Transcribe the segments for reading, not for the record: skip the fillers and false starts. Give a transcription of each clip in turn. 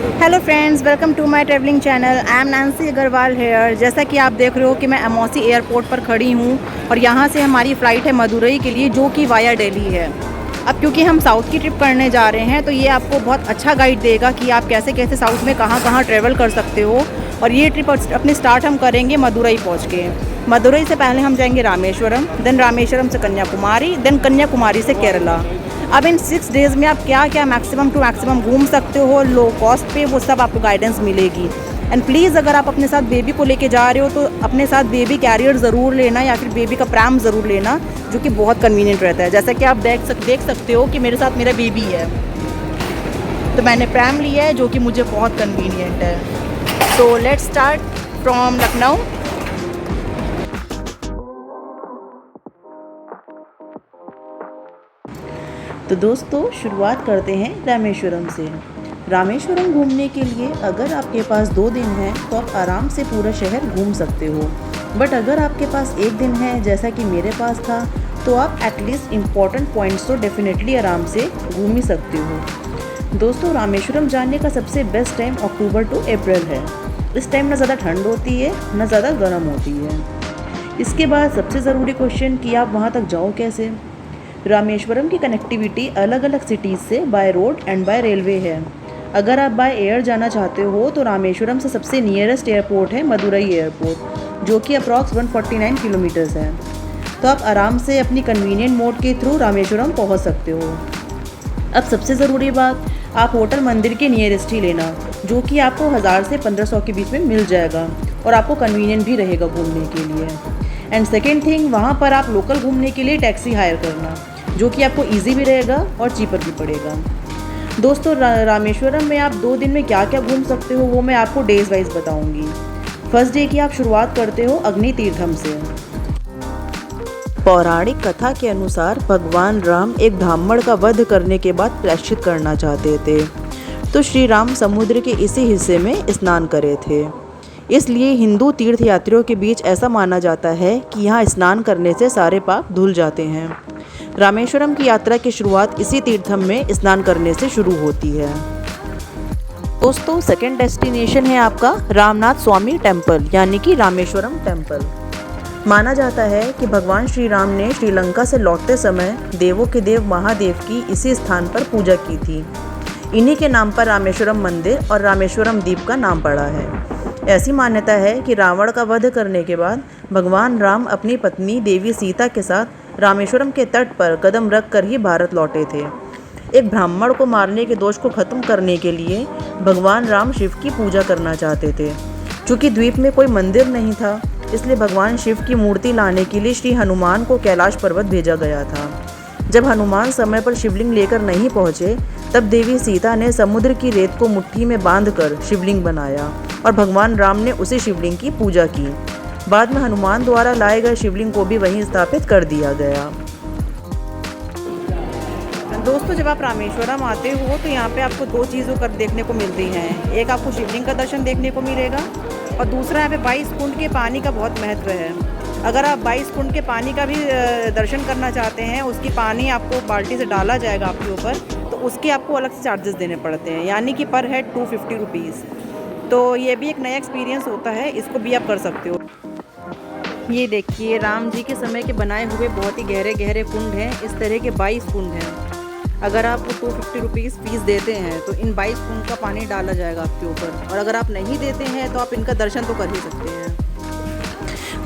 Hello friends, welcome to my travelling channel. I am Nancy Agarwal here. जैसा कि आप देख रहे हो कि मैं अमौसी एयरपोर्ट पर खड़ी हूँ और यहाँ से हमारी फ़्लाइट है मदुरई के लिए, जो कि वाया दिल्ली है। अब क्योंकि हम साउथ की ट्रिप करने जा रहे हैं तो ये आपको बहुत अच्छा गाइड देगा कि आप कैसे कैसे साउथ में कहाँ कहाँ ट्रैवल कर सकते हो। और ये ट्रिप अपनी स्टार्ट हम करेंगे मदुरई पहुँच के। मदुरई से पहले हम जाएंगे रामेश्वरम, देन रामेश्वरम से कन्याकुमारी, देन कन्याकुमारी से केरला। अब इन 6 डेज़ में आप क्या क्या मैक्सिमम टू मैक्सिमम घूम सकते हो लो कॉस्ट पे, वो सब आपको गाइडेंस मिलेगी। एंड प्लीज़ अगर आप अपने साथ बेबी को लेके जा रहे हो तो अपने साथ बेबी कैरियर ज़रूर लेना या फिर बेबी का प्रैम ज़रूर लेना, जो कि बहुत कन्वीनियंट रहता है। जैसा कि आप देख सकते हो कि मेरे साथ मेरा बेबी है, तो मैंने प्रैम लिया है जो कि मुझे बहुत कन्वीनियंट है। तो लेट्स स्टार्ट फ्रॉम लखनऊ। तो दोस्तों शुरुआत करते हैं रामेश्वरम से। रामेश्वरम घूमने के लिए अगर आपके पास 2 दिन हैं तो आप आराम से पूरा शहर घूम सकते हो। बट अगर आपके पास 1 दिन है जैसा कि मेरे पास था, तो आप एटलीस्ट इम्पॉर्टेंट पॉइंट्स तो डेफिनेटली आराम से घूम ही सकते हो। दोस्तों रामेश्वरम जाने का सबसे बेस्ट टाइम अक्टूबर टू अप्रैल है। इस टाइम ना ज़्यादा ठंड होती है ना ज़्यादा गर्म होती है। इसके बाद सबसे ज़रूरी क्वेश्चन कि आप वहाँ तक जाओ कैसे। रामेश्वरम की कनेक्टिविटी अलग अलग सिटीज़ से by road and by railway है। अगर आप बाय एयर जाना चाहते हो तो रामेश्वरम से सबसे नियरेस्ट एयरपोर्ट है मदुरई एयरपोर्ट, जो कि अप्रॉक्स 149 किलोमीटर्स है। तो आप आराम से अपनी कन्वीनियंट मोड के थ्रू रामेश्वरम पहुंच सकते हो। अब सबसे ज़रूरी बात, आप होटल मंदिर के नियरेस्ट ही लेना, जो कि आपको 1000 से 1500 के बीच में मिल जाएगा और आपको कन्वीनियंट भी रहेगा घूमने के लिए। एंड सेकेंड थिंग, वहाँ पर आप लोकल घूमने के लिए टैक्सी हायर करना, जो कि आपको इजी भी रहेगा और चीपर भी पड़ेगा। दोस्तों रामेश्वरम में आप 2 दिन में क्या क्या घूम सकते हो वो मैं आपको डेज वाइज बताऊंगी। फर्स्ट डे की आप शुरुआत करते हो अग्नि तीर्थम से। पौराणिक कथा के अनुसार भगवान राम एक ब्राह्मण का वध करने के बाद प्रायश्चित करना चाहते थे, तो श्री राम समुद्र के इसी हिस्से में स्नान करे थे। इसलिए हिंदू तीर्थयात्रियों के बीच ऐसा माना जाता है कि यहाँ स्नान करने से सारे पाप धुल जाते हैं। रामेश्वरम की यात्रा की शुरुआत इसी तीर्थम में स्नान करने से शुरू होती है। दोस्तों सेकंड डेस्टिनेशन है आपका रामनाथ स्वामी टेम्पल, यानी कि रामेश्वरम टेम्पल। माना जाता है कि भगवान श्री राम ने श्रीलंका से लौटते समय देवों के देव महादेव की इसी स्थान पर पूजा की थी। इन्हीं के नाम पर रामेश्वरम मंदिर और रामेश्वरम द्वीप का नाम पड़ा है। ऐसी मान्यता है कि रावण का वध करने के बाद भगवान राम अपनी पत्नी देवी सीता के साथ रामेश्वरम के तट पर कदम रख कर ही भारत लौटे थे। एक ब्राह्मण को मारने के दोष को खत्म करने के लिए भगवान राम शिव की पूजा करना चाहते थे। चूँकि द्वीप में कोई मंदिर नहीं था, इसलिए भगवान शिव की मूर्ति लाने के लिए श्री हनुमान को कैलाश पर्वत भेजा गया था। जब हनुमान समय पर शिवलिंग लेकर नहीं पहुँचे, तब देवी सीता ने समुद्र की रेत को मुट्ठी में बांधकर शिवलिंग बनाया और भगवान राम ने उसी शिवलिंग की पूजा की। बाद में हनुमान द्वारा लाए गए शिवलिंग को भी वहीं स्थापित कर दिया गया। दोस्तों जब आप रामेश्वरम आते हो तो यहाँ पे आपको 2 चीज़ों कर देखने को मिलती हैं। एक आपको शिवलिंग का दर्शन देखने को मिलेगा और दूसरा यहाँ पे 22 कुंड के पानी का बहुत महत्व है। अगर आप 22 कुंड के पानी का भी दर्शन करना चाहते हैं, उसकी पानी आपको बाल्टी से डाला जाएगा आपके ऊपर, तो उसके आपको अलग से चार्जेस देने पड़ते हैं, यानी कि पर हेड 250 रुपीज़। तो ये भी एक नया एक्सपीरियंस होता है, इसको भी आप कर सकते हो। ये देखिए राम जी के समय के बनाए हुए बहुत ही गहरे गहरे कुंड हैं। इस तरह के 22 कुंड हैं। अगर आप 250 रुपीज़ फीस देते हैं तो इन 22 कुंड का पानी डाला जाएगा आपके ऊपर, और अगर आप नहीं देते हैं तो आप इनका दर्शन तो कर ही सकते हैं।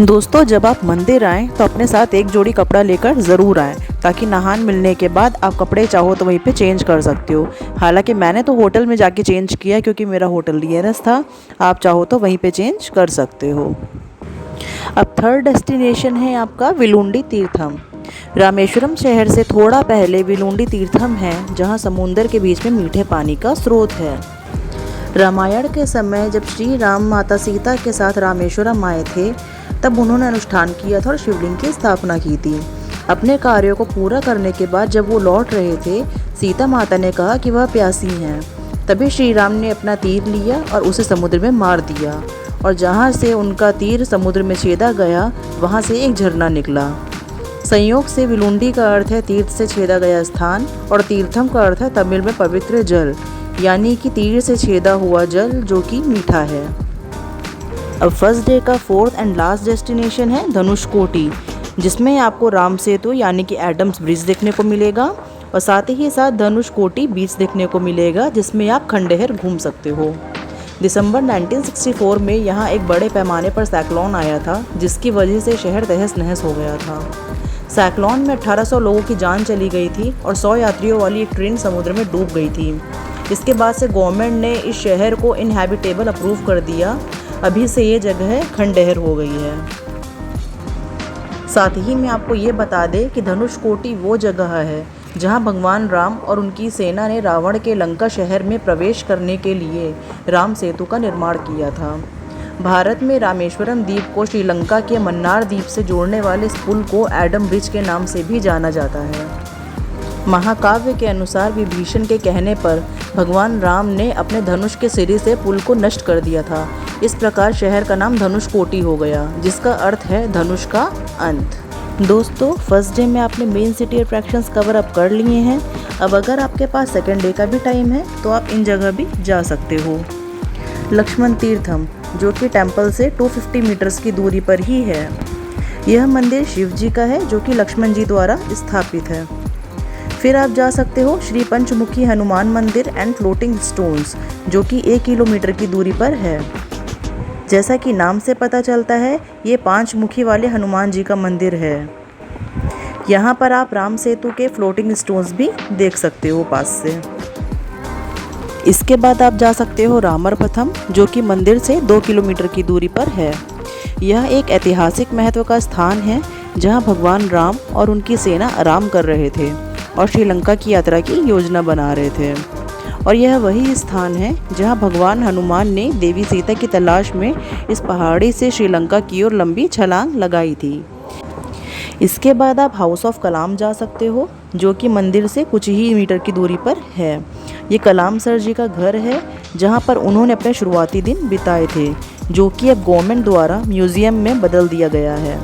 दोस्तों जब आप मंदिर आएँ तो अपने साथ एक जोड़ी कपड़ा लेकर ज़रूर आएँ, ताकि नहान मिलने के बाद आप कपड़े चाहो तो वहीं पे चेंज कर सकते हो। हालांकि मैंने तो होटल में जाके चेंज किया क्योंकि मेरा होटल नियरेस्ट था। आप चाहो तो वहीं पे चेंज कर सकते हो। अब थर्ड डेस्टिनेशन है आपका विलुंडी तीर्थम। रामेश्वरम शहर से थोड़ा पहले विलुंडी तीर्थम है, जहाँ समुंदर के बीच में मीठे पानी का स्रोत है। रामायण के समय जब श्री राम माता सीता के साथ रामेश्वरम आए थे, तब उन्होंने अनुष्ठान किया था और शिवलिंग की स्थापना की थी। अपने कार्यों को पूरा करने के बाद जब वो लौट रहे थे, सीता माता ने कहा कि वह प्यासी हैं। तभी श्री राम ने अपना तीर लिया और उसे समुद्र में मार दिया, और जहाँ से उनका तीर समुद्र में छेदा गया, वहाँ से एक झरना निकला। संयोग से विलुंडी का अर्थ है तीर्थ से छेदा गया स्थान, और तीर्थम का अर्थ है तमिल में पवित्र जल। यानी कि तीर से छेदा हुआ जल जो कि मीठा है। अब फर्स्ट डे का फोर्थ एंड लास्ट डेस्टिनेशन है धनुषकोटी, जिसमें आपको राम सेतु यानी कि एडम्स ब्रिज देखने को मिलेगा और साथ ही साथ धनुषकोटी बीच देखने को मिलेगा, जिसमें आप खंडहर घूम सकते हो। दिसंबर 1964 में यहाँ एक बड़े पैमाने पर साइक्लोन आया था, जिसकी वजह से शहर तहस नहस हो गया था। साइक्लोन में 1800 लोगों की जान चली गई थी और 100 यात्रियों वाली एक ट्रेन समुद्र में डूब गई थी। इसके बाद से गवर्नमेंट ने इस शहर को इनहैबिटेबल अप्रूव कर दिया। अभी से ये जगह खंडहर हो गई है। साथ ही मैं आपको ये बता दें कि धनुषकोटी वो जगह है जहां भगवान राम और उनकी सेना ने रावण के लंका शहर में प्रवेश करने के लिए राम सेतु का निर्माण किया था। भारत में रामेश्वरम द्वीप को श्रीलंका के मन्नार द्वीप से जोड़ने वाले इस पुल को एडम ब्रिज के नाम से भी जाना जाता है। महाकाव्य के अनुसार विभीषण के कहने पर भगवान राम ने अपने धनुष के सिरे से पुल को नष्ट कर दिया था। इस प्रकार शहर का नाम धनुषकोटी हो गया, जिसका अर्थ है धनुष का अंत। दोस्तों, फर्स्ट डे में आपने main city attractions cover up कर लिए हैं। अब अगर आपके पास सेकेंड डे का भी टाइम है तो आप इन जगह भी जा सकते हो। लक्ष्मण तीर्थम, जो कि टेम्पल से 250 मीटर्स की दूरी पर ही है। यह मंदिर शिव जी का है, जो कि लक्ष्मण जी द्वारा स्थापित है। फिर आप जा सकते हो श्री पंचमुखी हनुमान मंदिर एंड फ्लोटिंग स्टोन्स, जो कि 1 किलोमीटर की दूरी पर है। जैसा कि नाम से पता चलता है, ये 5 मुखी वाले हनुमान जी का मंदिर है। यहाँ पर आप राम सेतु के फ्लोटिंग स्टोन्स भी देख सकते हो पास से। इसके बाद आप जा सकते हो रामरपथम, जो कि मंदिर से 2 किलोमीटर की दूरी पर है। यह एक ऐतिहासिक महत्व का स्थान है, जहाँ भगवान राम और उनकी सेना आराम कर रहे थे और श्रीलंका की यात्रा की योजना बना रहे थे। और यह वही स्थान है जहां भगवान हनुमान ने देवी सीता की तलाश में इस पहाड़ी से श्रीलंका की ओर लंबी छलांग लगाई थी। इसके बाद आप हाउस ऑफ कलाम जा सकते हो, जो कि मंदिर से कुछ ही मीटर की दूरी पर है। ये कलाम सर जी का घर है, जहां पर उन्होंने अपने शुरुआती दिन बिताए थे, जो कि अब गवर्नमेंट द्वारा म्यूज़ियम में बदल दिया गया है।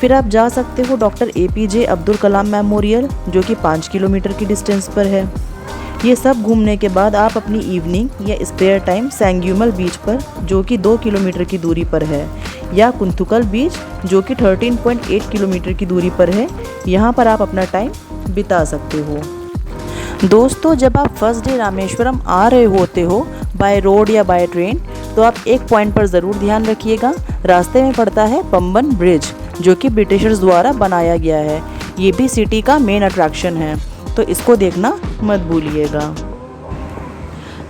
फिर आप जा सकते हो doctor APJ Abdul Kalam memorial, जो कि 5 किलोमीटर की डिस्टेंस पर है। ये सब घूमने के बाद आप अपनी इवनिंग या स्पेयर टाइम सैंग्यूमल बीच पर, जो कि 2 किलोमीटर की दूरी पर है, या कुंथुकल बीच, जो कि 13.8 किलोमीटर की दूरी पर है, यहाँ पर आप अपना टाइम बिता सकते हो। दोस्तों, जब आप फर्स्ट डे रामेश्वरम आ रहे होते हो बाय रोड या बाय ट्रेन, तो आप एक पॉइंट पर ज़रूर ध्यान रखिएगा। रास्ते में पड़ता है पंबन ब्रिज, जो कि ब्रिटिशर्स द्वारा बनाया गया है। ये भी सिटी का मेन अट्रैक्शन है, तो इसको देखना मत भूलिएगा।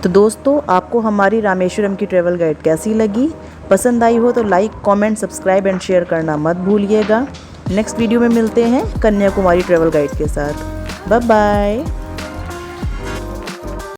तो दोस्तों, आपको हमारी रामेश्वरम की ट्रैवल गाइड कैसी लगी? पसंद आई हो तो like, comment, subscribe and share करना मत भूलिएगा। नेक्स्ट वीडियो में मिलते हैं कन्याकुमारी ट्रैवल गाइड के साथ। Bye bye.